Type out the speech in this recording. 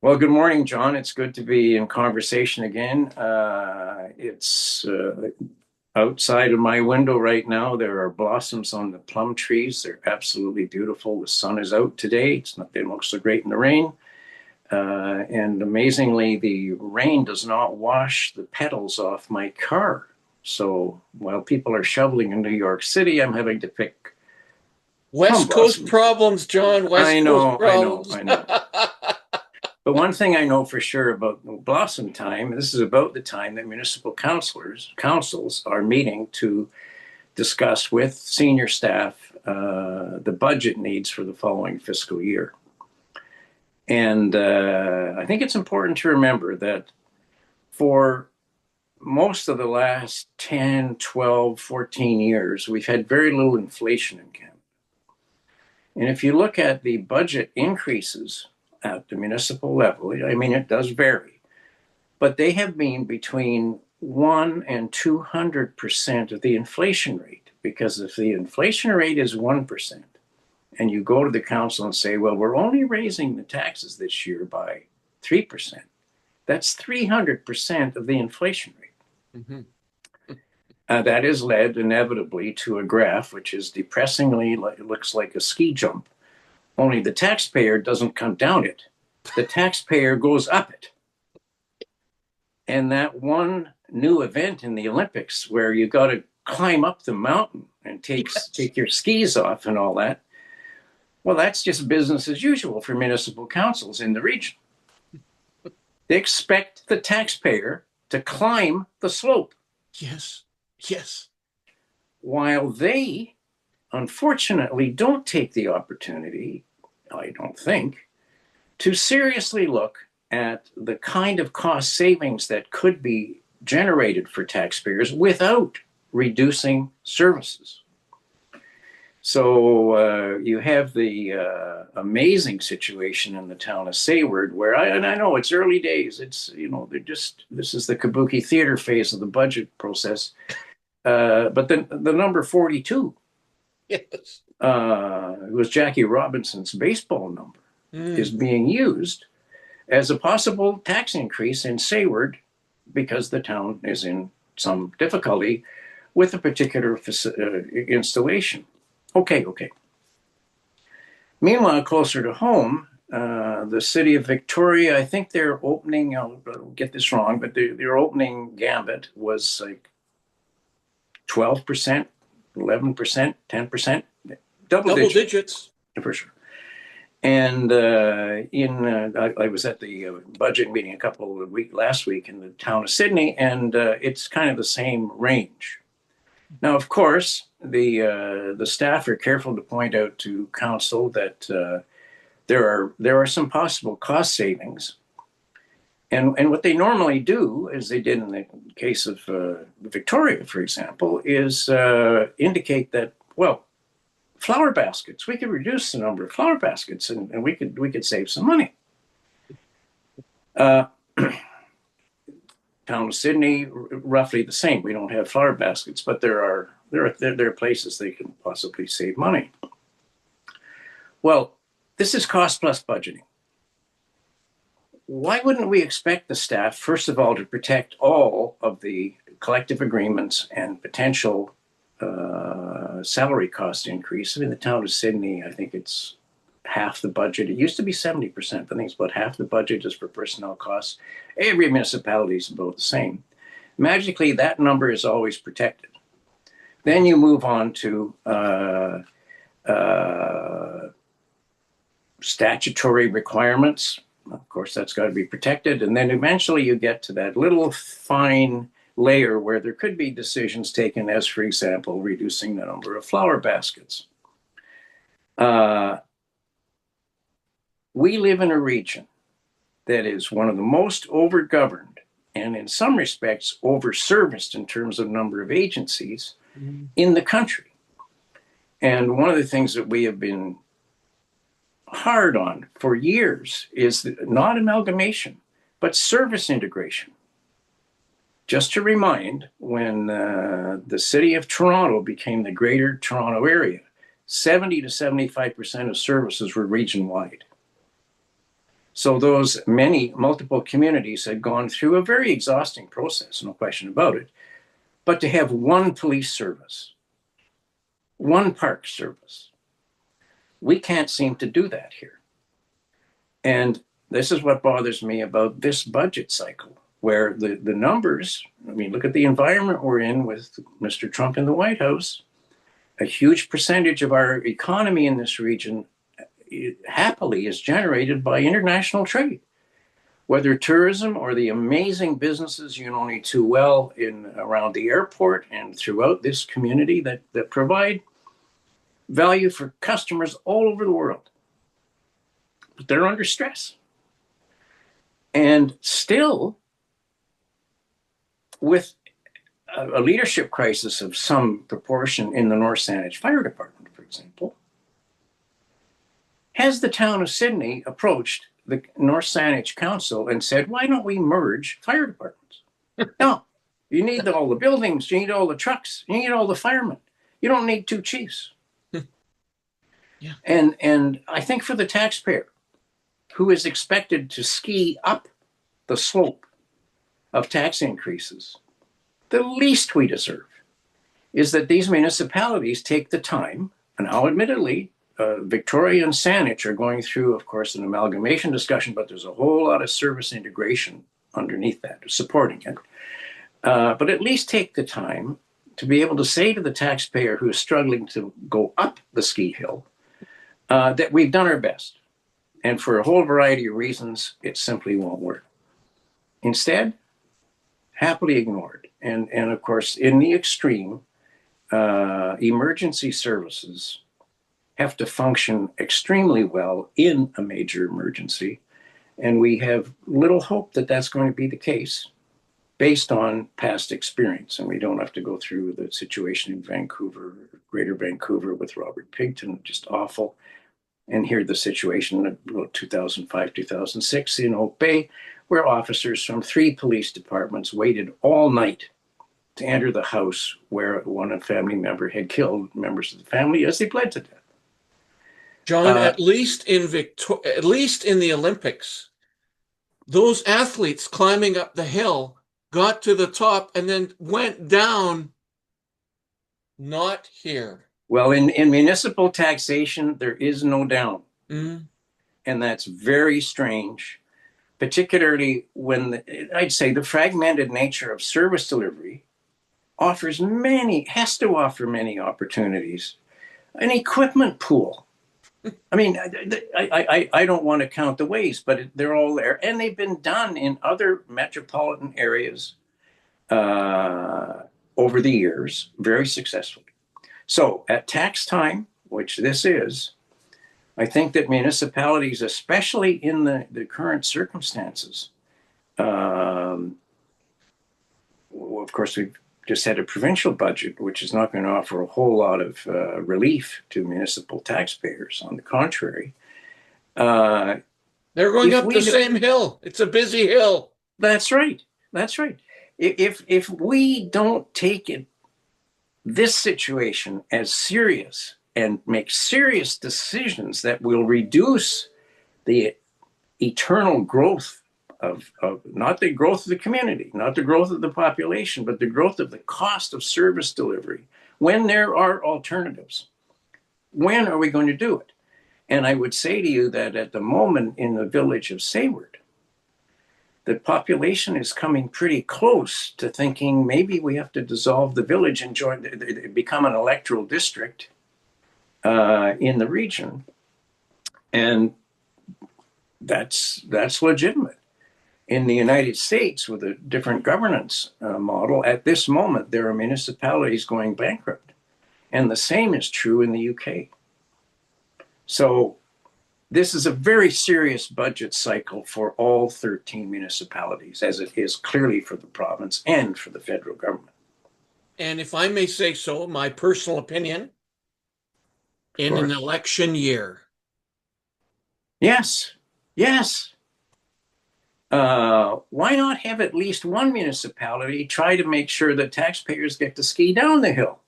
Well, good morning, John. It's good to be in conversation again. It's outside of my window right now. There are blossoms on the plum trees. They're absolutely beautiful. The sun is out today. It didn't look so great in the rain. And amazingly, the rain does not wash the petals off my car. So while people are shoveling in New York City, I'm having to pick plum West Coast blossoms. problems, John. I West Coast know, I know, problems. I know. But one thing I know for sure about blossom time, this is about the time that municipal councils are meeting to discuss with senior staff the budget needs for the following fiscal year. And I think it's important to remember that for most of the last 10, 12, 14 years, we've had very little inflation in Canada. And if you look at the budget increases at the municipal level, I mean, it does vary, but they have been between 1 and 200% of the inflation rate. Because if the inflation rate is 1%, and you go to the council and say, well, we're only raising the taxes this year by 3%, that's 300% of the inflation rate. Mhm. That has led inevitably to a graph which is depressingly, it looks like a ski jump, only the taxpayer doesn't come down it. The taxpayer goes up it. And that one new event in the Olympics where you got to climb up the mountain and take your skis off and all that, well, that's just business as usual for municipal councils in the region. They expect the taxpayer to climb the slope Yes. Yes. while they unfortunately don't take the opportunity, I don't think, to seriously look at the kind of cost savings that could be generated for taxpayers without reducing services. So you have the amazing situation in the town of Sayward, where I know it's early days. It's this is the kabuki theater phase of the budget process. But the number 42 Yes. was Jackie Robinson's baseball number is Mm. being used as a possible tax increase in Sayward because the town is in some difficulty with a particular installation. Okay. Meanwhile, closer to home, the city of Victoria, I think they're opening, I'll get this wrong, but their opening gambit was like 12%, 11%, 10%, double Double digit digits. for sure. And I was at the budget meeting last week in the town of Sydney, and it's kind of the same range. Now, of course, the staff are careful to point out to council that there are some possible cost savings, and what they normally do, as they did in the case of Victoria, for example, is indicate that flower baskets, we could reduce the number of flower baskets, and we could save some money. Uh, Town of Sydney, roughly the same. We don't have flower baskets, but there are places they can possibly save money. Well, this is cost plus budgeting. Why wouldn't we expect the staff, first of all, to protect all of the collective agreements and potential salary cost increase? I mean, the town of Sydney, I think it's half the budget. It used to be 70%. I think it's about half the budget is for personnel costs. Every municipality is about the same. Magically, that number is always protected. Then you move on to statutory requirements. Of course, that's got to be protected. And then eventually you get to that little fine layer where there could be decisions taken, as, for example, reducing the number of flower baskets. We live in a region that is one of the most overgoverned and, in some respects, overserviced in terms of number of agencies Mm. in the country. And one of the things that we have been hard on for years is not amalgamation, but service integration. Just to remind, when the city of Toronto became the Greater Toronto Area, 70 to 75% of services were region-wide. So those multiple communities had gone through a very exhausting process, no question about it. But to have one police service, one park service, we can't seem to do that here. And this is what bothers me about this budget cycle, where the numbers, I mean, look at the environment we're in with Mr. Trump in the White House. A huge percentage of our economy in this region happily is generated by international trade, whether tourism or the amazing businesses you know only too well in around the airport and throughout this community that provide value for customers all over the world. But they're under stress. And still, with a leadership crisis of some proportion in the North Saanich Fire Department, for example, has the town of Sydney approached the North Saanich Council and said, why don't we merge fire departments? No, you need all the buildings, you need all the trucks, you need all the firemen. You don't need two chiefs. Yeah. And I think for the taxpayer who is expected to ski up the slope of tax increases, the least we deserve is that these municipalities take the time, and now admittedly, Victoria and Saanich are going through, of course, an amalgamation discussion, but there's a whole lot of service integration underneath that, supporting it. But at least take the time to be able to say to the taxpayer who is struggling to go up the ski hill that we've done our best. And for a whole variety of reasons, it simply won't work. Instead, happily ignored. And of course, in the extreme, emergency services have to function extremely well in a major emergency. And we have little hope that that's going to be the case based on past experience. And we don't have to go through the situation in Vancouver, Greater Vancouver with Robert Pigton, just awful. And here the situation in 2005, 2006 in Oak Bay, where officers from 3 police departments waited all night to enter the house where one family member had killed members of the family as they bled to death. John, at least in the Olympics, those athletes climbing up the hill got to the top and then went down. Not here. Well, in municipal taxation, there is no down. Mm. And that's very strange, particularly when I'd say the fragmented nature of service delivery has to offer many opportunities. An equipment pool. I mean, I don't want to count the ways, but they're all there. And they've been done in other metropolitan areas over the years very successfully. So at tax time, which this is, I think that municipalities, especially in the current circumstances, of course, we've just had a provincial budget, which is not going to offer a whole lot of relief to municipal taxpayers. On the contrary. They're going up the same hill. It's a busy hill. That's right. That's right. If we don't take this situation as serious and make serious decisions that will reduce the eternal growth of not the growth of the community, not the growth of the population, but the growth of the cost of service delivery, when there are alternatives, when are we going to do it? And I would say to you that at the moment in the village of Sayward, the population is coming pretty close to thinking maybe we have to dissolve the village and become an electoral district in the region. And that's legitimate. In the United States, with a different governance model, at this moment, there are municipalities going bankrupt. And the same is true in the UK. So this is a very serious budget cycle for all 13 municipalities, as it is clearly for the province and for the federal government. And if I may say so, my personal opinion, in an election year. Yes, yes. Why not have at least one municipality try to make sure that taxpayers get to ski down the hill?